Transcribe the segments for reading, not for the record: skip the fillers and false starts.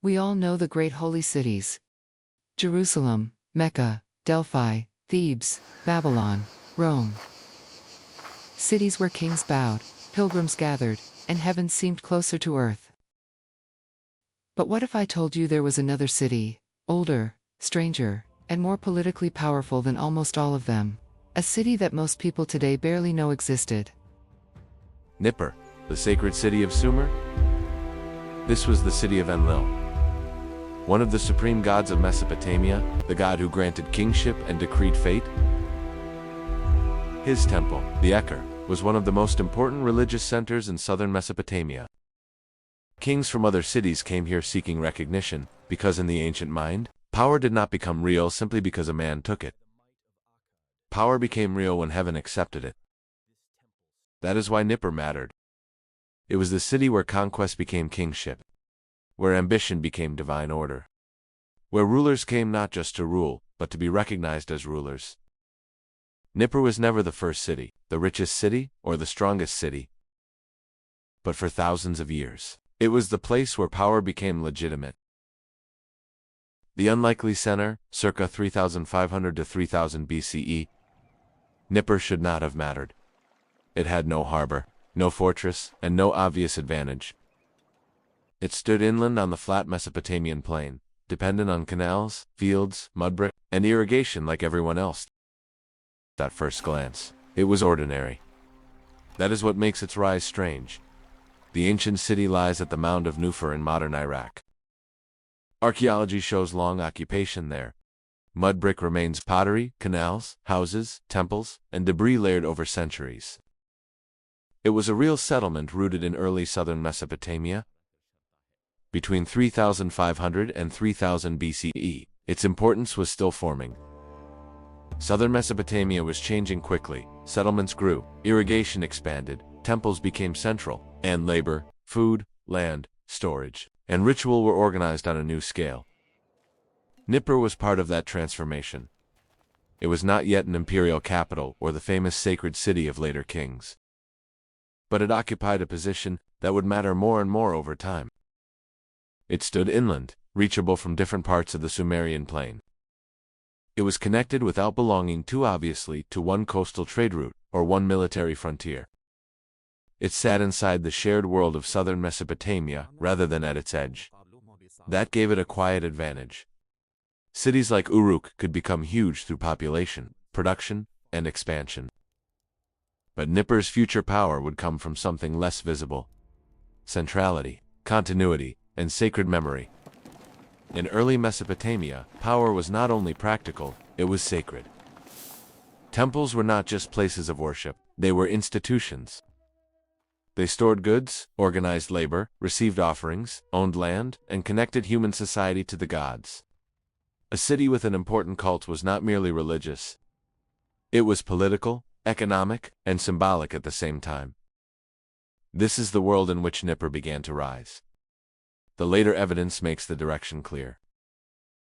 We all know the great holy cities: Jerusalem, Mecca, Delphi, Thebes, Babylon, Rome. Cities where kings bowed, pilgrims gathered, and heaven seemed closer to earth. But what if I told you there was another city, older, stranger, and more politically powerful than almost all of them? A city that most people today barely know existed. Nippur, the sacred city of Sumer? This was the city of Enlil, one of the supreme gods of Mesopotamia, the god who granted kingship and decreed fate. His temple, the Ekher, was one of the most important religious centers in southern Mesopotamia. Kings from other cities came here seeking recognition, because in the ancient mind, power did not become real simply because a man took it. Power became real when heaven accepted it. That is why Nippur mattered. It was the city where conquest became kingship, where ambition became divine order, where rulers came not just to rule, but to be recognized as rulers. Nippur was never the first city, the richest city, or the strongest city. But for thousands of years, it was the place where power became legitimate. The unlikely center, circa 3500 to 3000 BCE, Nippur should not have mattered. It had no harbor, no fortress, and no obvious advantage. It stood inland on the flat Mesopotamian plain, dependent on canals, fields, mudbrick, and irrigation like everyone else. At first glance, it was ordinary. That is what makes its rise strange. The ancient city lies at the mound of Nippur in modern Iraq. Archaeology shows long occupation there. Mud brick remains, pottery, canals, houses, temples, and debris layered over centuries. It was a real settlement rooted in early southern Mesopotamia. Between 3500 and 3000 BCE, its importance was still forming. Southern Mesopotamia was changing quickly, settlements grew, irrigation expanded, temples became central, and labor, food, land, storage, and ritual were organized on a new scale. Nippur was part of that transformation. It was not yet an imperial capital or the famous sacred city of later kings. But it occupied a position that would matter more and more over time. It stood inland, reachable from different parts of the Sumerian plain. It was connected without belonging too obviously to one coastal trade route or one military frontier. It sat inside the shared world of southern Mesopotamia rather than at its edge. That gave it a quiet advantage. Cities like Uruk could become huge through population, production, and expansion. But Nippur's future power would come from something less visible: centrality, continuity, and sacred memory. In early Mesopotamia, power was not only practical, it was sacred. Temples were not just places of worship, they were institutions. They stored goods, organized labor, received offerings, owned land, and connected human society to the gods. A city with an important cult was not merely religious. It was political, economic, and symbolic at the same time. This is the world in which Nippur began to rise. The later evidence makes the direction clear.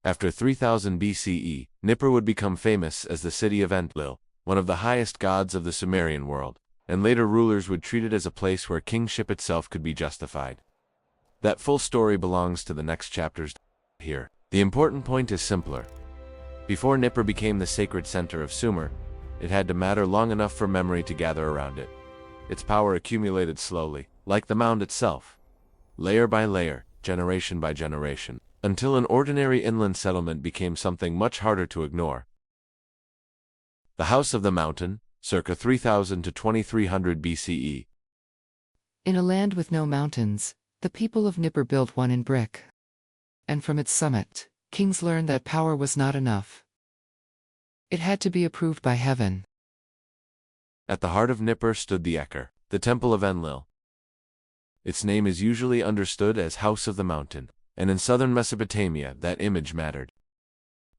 After 3000 BCE, Nippur would become famous as the city of Enlil, one of the highest gods of the Sumerian world, and later rulers would treat it as a place where kingship itself could be justified. That full story belongs to the next chapters. Here, the important point is simpler. Before Nippur became the sacred center of Sumer, it had to matter long enough for memory to gather around it. Its power accumulated slowly, like the mound itself, layer by layer, generation by generation, until an ordinary inland settlement became something much harder to ignore. The House of the Mountain, circa 3000 to 2300 BCE. In a land with no mountains, the people of Nippur built one in brick. And from its summit, kings learned that power was not enough. It had to be approved by heaven. At the heart of Nippur stood the Ekher, the temple of Enlil. Its name is usually understood as House of the Mountain, and in southern Mesopotamia that image mattered.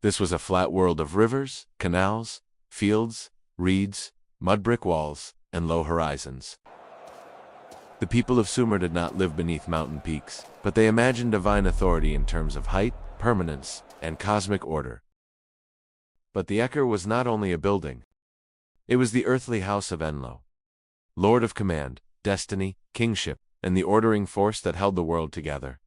This was a flat world of rivers, canals, fields, reeds, mud brick walls, and low horizons. The people of Sumer did not live beneath mountain peaks, but they imagined divine authority in terms of height, permanence, and cosmic order. But the Ekher was not only a building. It was the earthly house of Enlil, lord of command, destiny, kingship, and the ordering force that held the world together.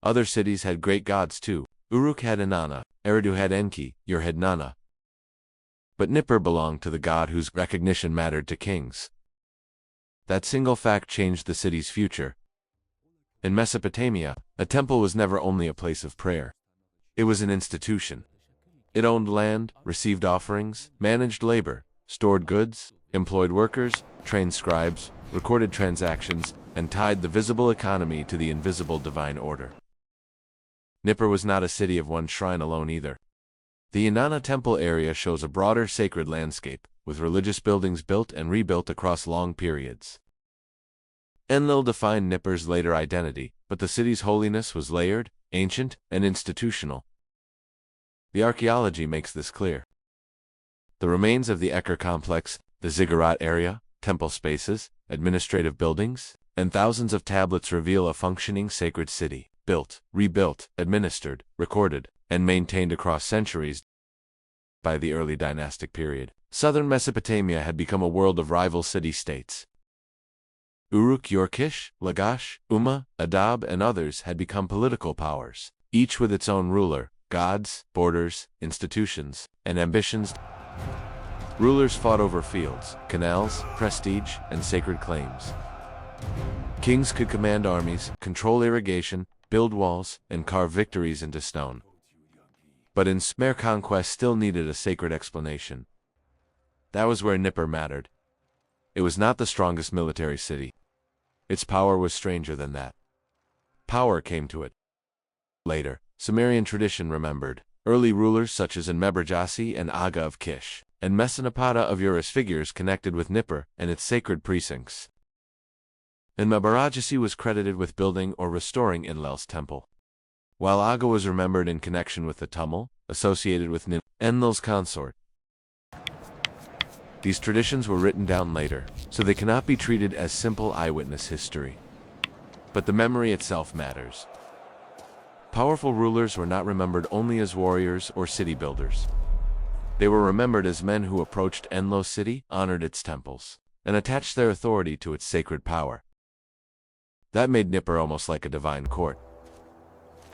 Other cities had great gods too. Uruk had Inanna, Eridu had Enki, Ur had Nana. But Nippur belonged to the god whose recognition mattered to kings. That single fact changed the city's future. In Mesopotamia, a temple was never only a place of prayer. It was an institution. It owned land, received offerings, managed labor, stored goods, employed workers, trained scribes, recorded transactions, and tied the visible economy to the invisible divine order. Nippur was not a city of one shrine alone either. The Inanna temple area shows a broader sacred landscape, with religious buildings built and rebuilt across long periods. Enlil defined Nippur's later identity, but the city's holiness was layered, ancient, and institutional. The archaeology makes this clear. The remains of the Ekkur complex, the ziggurat area, temple spaces, administrative buildings, and thousands of tablets reveal a functioning sacred city, built, rebuilt, administered, recorded, and maintained across centuries. By the early dynastic period, southern Mesopotamia had become a world of rival city-states. Uruk, Yorkish, Lagash, Umma, Adab, and others had become political powers, each with its own ruler, gods, borders, institutions, and ambitions. Rulers fought over fields, canals, prestige, and sacred claims. Kings could command armies, control irrigation, build walls, and carve victories into stone. But in Sumer, conquest still needed a sacred explanation. That was where Nippur mattered. It was not the strongest military city. Its power was stranger than that. Power came to it later. Sumerian tradition remembered early rulers such as Enmebrajasi and Aga of Kish, and Mesenapata of Urus figures connected with Nippur and its sacred precincts. Enmebrajasi was credited with building or restoring Enlil's temple, while Aga was remembered in connection with the tumult associated with Enlil's consort. These traditions were written down later, so they cannot be treated as simple eyewitness history. But the memory itself matters. Powerful rulers were not remembered only as warriors or city builders. They were remembered as men who approached Enlil's city, honored its temples, and attached their authority to its sacred power. That made Nippur almost like a divine court.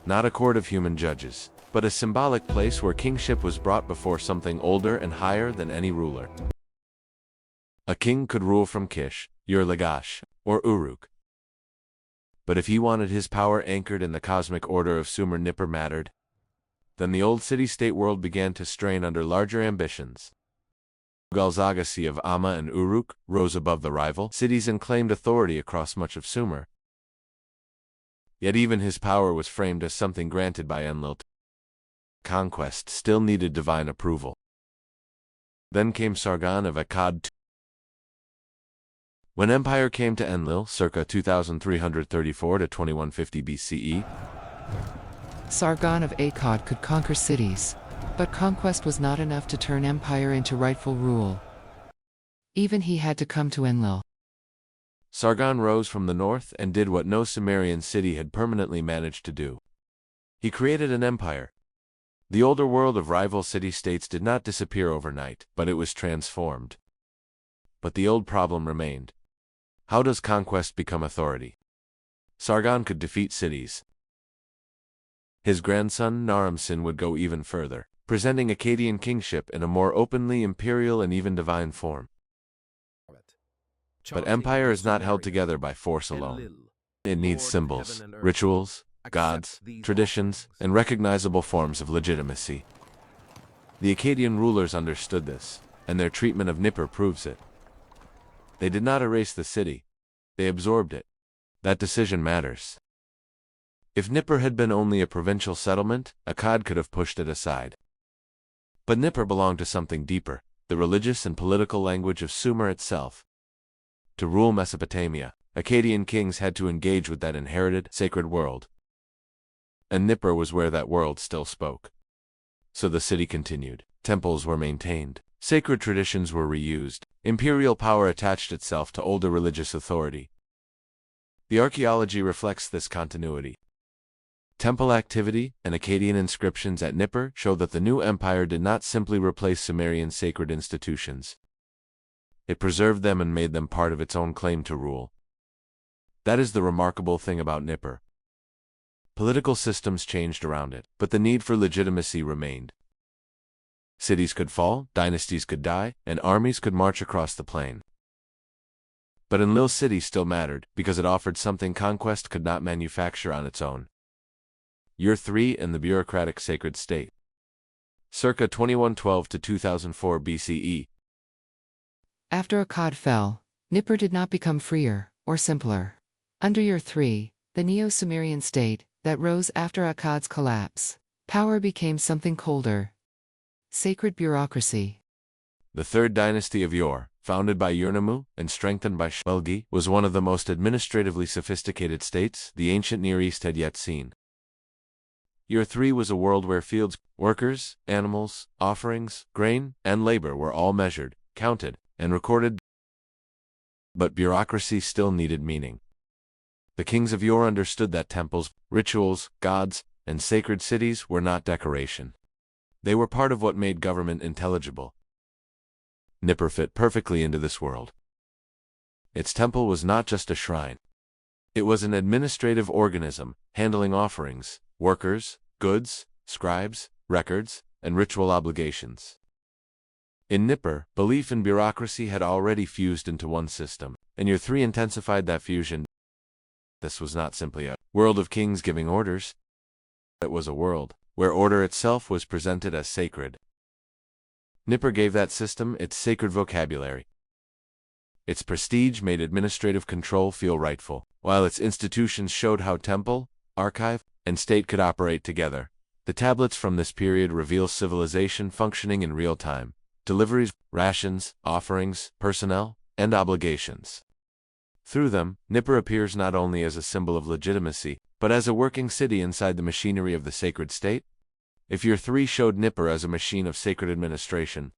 Not a court of human judges, but a symbolic place where kingship was brought before something older and higher than any ruler. A king could rule from Kish, Ur-Lagash, or Uruk. But if he wanted his power anchored in the cosmic order of Sumer, Nippur mattered. Then the old city-state world began to strain under larger ambitions. Galzagasi of Amma and Uruk rose above the rival cities and claimed authority across much of Sumer. Yet even his power was framed as something granted by Enlil. Conquest still needed divine approval. Then came Sargon of Akkad. When empire came to Enlil, circa 2334 to 2150 BCE, Sargon of Akkad could conquer cities, but conquest was not enough to turn empire into rightful rule. Even he had to come to Enlil. Sargon rose from the north and did what no Sumerian city had permanently managed to do. He created an empire. The older world of rival city-states did not disappear overnight, but it was transformed. But the old problem remained. How does conquest become authority? Sargon could defeat cities. His grandson Naram-Sin would go even further, presenting Akkadian kingship in a more openly imperial and even divine form. But empire is not held together by force alone. It needs symbols, rituals, gods, traditions, and recognizable forms of legitimacy. The Akkadian rulers understood this, and their treatment of Nippur proves it. They did not erase the city. They absorbed it. That decision matters. If Nippur had been only a provincial settlement, Akkad could have pushed it aside. But Nippur belonged to something deeper, the religious and political language of Sumer itself. To rule Mesopotamia, Akkadian kings had to engage with that inherited, sacred world. And Nippur was where that world still spoke. So the city continued. Temples were maintained. Sacred traditions were reused. Imperial power attached itself to older religious authority. The archaeology reflects this continuity. Temple activity and Akkadian inscriptions at Nippur show that the new empire did not simply replace Sumerian sacred institutions. It preserved them and made them part of its own claim to rule. That is the remarkable thing about Nippur. Political systems changed around it, but the need for legitimacy remained. Cities could fall, dynasties could die, and armies could march across the plain. But Enlil city still mattered, because it offered something conquest could not manufacture on its own. Year 3 in the bureaucratic sacred state. Circa 2112 to 2004 BCE. After Akkad fell, Nippur did not become freer or simpler. Under Year 3, the Neo-Sumerian state that rose after Akkad's collapse, power became something colder. Sacred bureaucracy. The third dynasty of Yor, founded by Urnammu and strengthened by Shmelgi, was one of the most administratively sophisticated states the ancient Near East had yet seen. Year 3 was a world where fields, workers, animals, offerings, grain, and labor were all measured, counted, and recorded. But bureaucracy still needed meaning. The kings of Yor understood that temples, rituals, gods, and sacred cities were not decoration. They were part of what made government intelligible. Nippur fit perfectly into this world. Its temple was not just a shrine. It was an administrative organism, handling offerings, workers, goods, scribes, records, and ritual obligations. In Nippur, belief and bureaucracy had already fused into one system, and Year 3 intensified that fusion. This was not simply a world of kings giving orders. It was a world where order itself was presented as sacred. Nippur gave that system its sacred vocabulary. Its prestige made administrative control feel rightful, while its institutions showed how temple, archive, and state could operate together. The tablets from this period reveal civilization functioning in real time: deliveries, rations, offerings, personnel, and obligations. Through them, Nippur appears not only as a symbol of legitimacy, but as a working city inside the machinery of the sacred state. If Year 3 showed Nippur as a machine of sacred administration,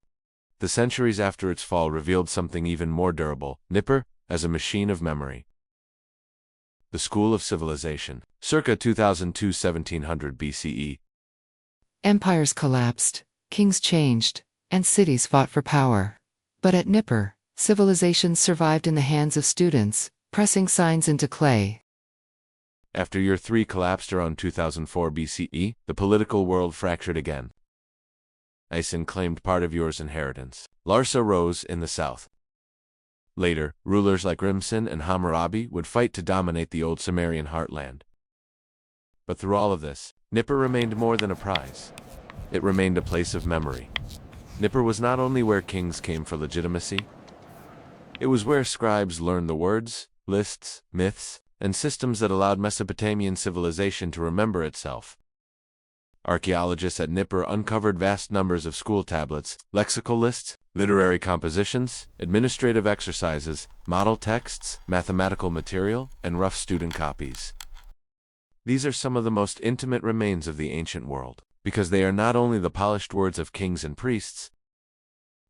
the centuries after its fall revealed something even more durable: Nippur as a machine of memory. The School of Civilization, circa 2002–1700 BCE. Empires collapsed, kings changed, and cities fought for power. But at Nippur, civilizations survived in the hands of students, pressing signs into clay. After Year 3 collapsed around 2004 BCE, the political world fractured again. Isin claimed part of Yor's inheritance. Larsa rose in the south. Later, rulers like Rimsin and Hammurabi would fight to dominate the old Sumerian heartland. But through all of this, Nippur remained more than a prize. It remained a place of memory. Nippur was not only where kings came for legitimacy, it was where scribes learned the words, lists, myths, and systems that allowed Mesopotamian civilization to remember itself. Archaeologists at Nippur uncovered vast numbers of school tablets, lexical lists, literary compositions, administrative exercises, model texts, mathematical material, and rough student copies. These are some of the most intimate remains of the ancient world, because they are not only the polished words of kings and priests.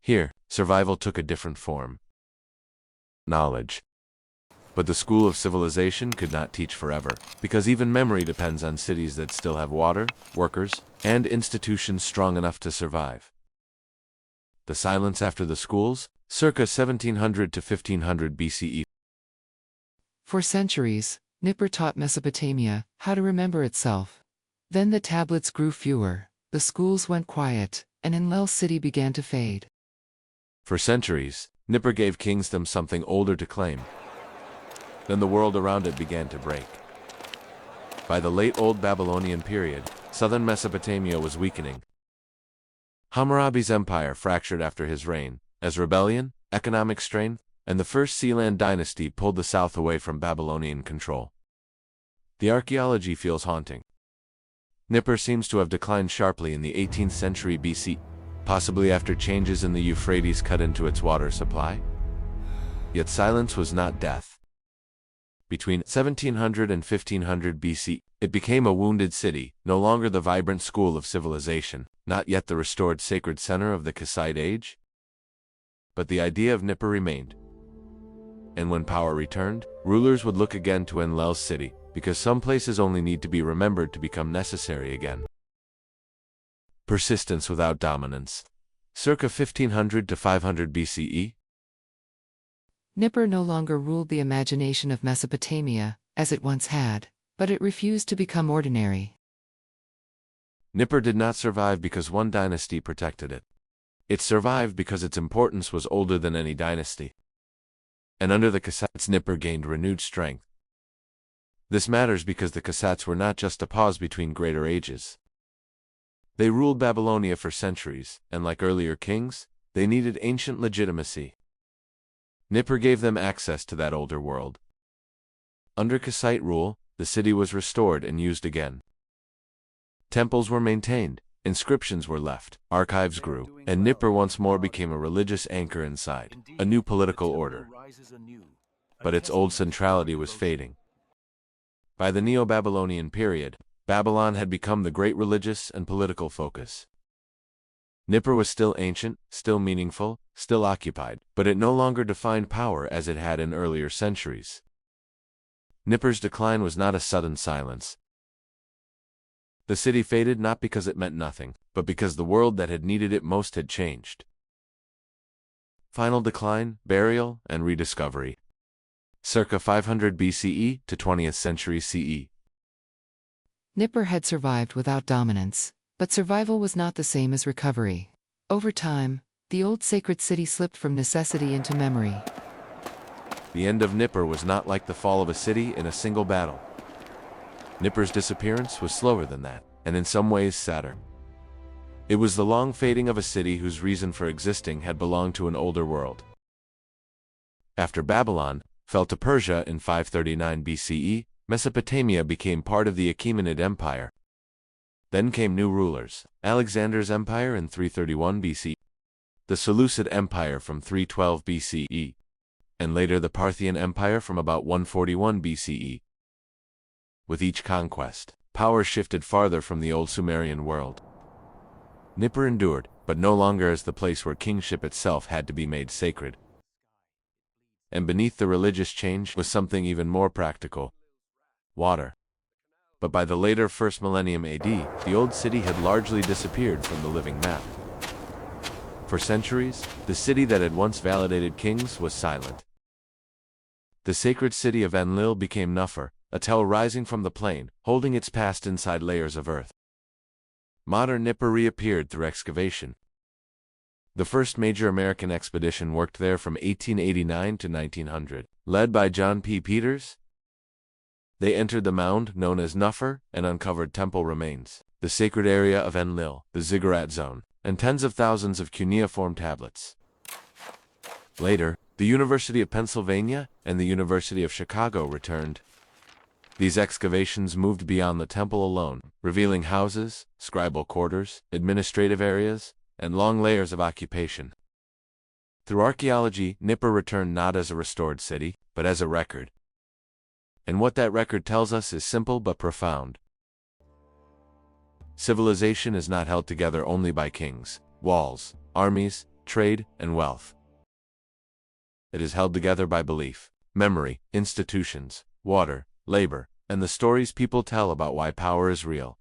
Here, survival took a different form: knowledge. But the school of civilization could not teach forever, because even memory depends on cities that still have water, workers, and institutions strong enough to survive. The silence after the schools, circa 1700 to 1500 BCE. For centuries, Nippur taught Mesopotamia how to remember itself. Then the tablets grew fewer, the schools went quiet, and Enlil city began to fade. For centuries, Nippur gave kingdom something older to claim. Then the world around it began to break. By the late Old Babylonian period, southern Mesopotamia was weakening. Hammurabi's empire fractured after his reign, as rebellion, economic strain, and the First Sealand dynasty pulled the south away from Babylonian control. The archaeology feels haunting. Nippur seems to have declined sharply in the 18th century BC, possibly after changes in the Euphrates cut into its water supply. Yet silence was not death. Between 1700 and 1500 BC, it became a wounded city, no longer the vibrant school of civilization, not yet the restored sacred center of the Kassite age. But the idea of Nippur remained. And when power returned, rulers would look again to Enlil's city, because some places only need to be remembered to become necessary again. Persistence without dominance. Circa 1500 to 500 BCE. Nippur no longer ruled the imagination of Mesopotamia, as it once had. but it refused to become ordinary. Nippur did not survive because one dynasty protected it. It survived because its importance was older than any dynasty. And under the Cossacks, Nippur gained renewed strength. This matters because the Cossacks were not just a pause between greater ages. They ruled Babylonia for centuries, and like earlier kings, they needed ancient legitimacy. Nippur gave them access to that older world. Under Kassite rule, the city was restored and used again. Temples were maintained, inscriptions were left, archives grew, and Nippur once more became a religious anchor inside a new political order. But its old centrality was fading. By the Neo-Babylonian period, Babylon had become the great religious and political focus. Nippur was still ancient, still meaningful, still occupied, but it no longer defined power as it had in earlier centuries. Nippur's decline was not a sudden silence. The city faded not because it meant nothing, but because the world that had needed it most had changed. Final decline, burial, and rediscovery. Circa 500 BCE to 20th century CE. Nippur had survived without dominance, but survival was not the same as recovery. Over time, the old sacred city slipped from necessity into memory. The end of Nippur was not like the fall of a city in a single battle. Nippur's disappearance was slower than that, and in some ways sadder. It was the long fading of a city whose reason for existing had belonged to an older world. After Babylon fell to Persia in 539 BCE, Mesopotamia became part of the Achaemenid Empire. Then came new rulers: Alexander's empire in 331 BC, the Seleucid Empire from 312 BCE, and later the Parthian Empire from about 141 BCE. With each conquest, power shifted farther from the old Sumerian world. Nippur endured, but no longer as the place where kingship itself had to be made sacred. And beneath the religious change was something even more practical: water. But by the later 1st millennium AD, the old city had largely disappeared from the living map. For centuries, the city that had once validated kings was silent. The sacred city of Enlil became Nippur, a tell rising from the plain, holding its past inside layers of earth. Modern Nippur reappeared through excavation. The first major American expedition worked there from 1889 to 1900, led by John P. Peters. They entered the mound known as Nippur and uncovered temple remains, the sacred area of Enlil, the ziggurat zone, and tens of thousands of cuneiform tablets. Later, the University of Pennsylvania and the University of Chicago returned. These excavations moved beyond the temple alone, revealing houses, scribal quarters, administrative areas, and long layers of occupation. Through archaeology, Nippur returned not as a restored city, but as a record. And what that record tells us is simple but profound. Civilization is not held together only by kings, walls, armies, trade, and wealth. It is held together by belief, memory, institutions, water, labor, and the stories people tell about why power is real.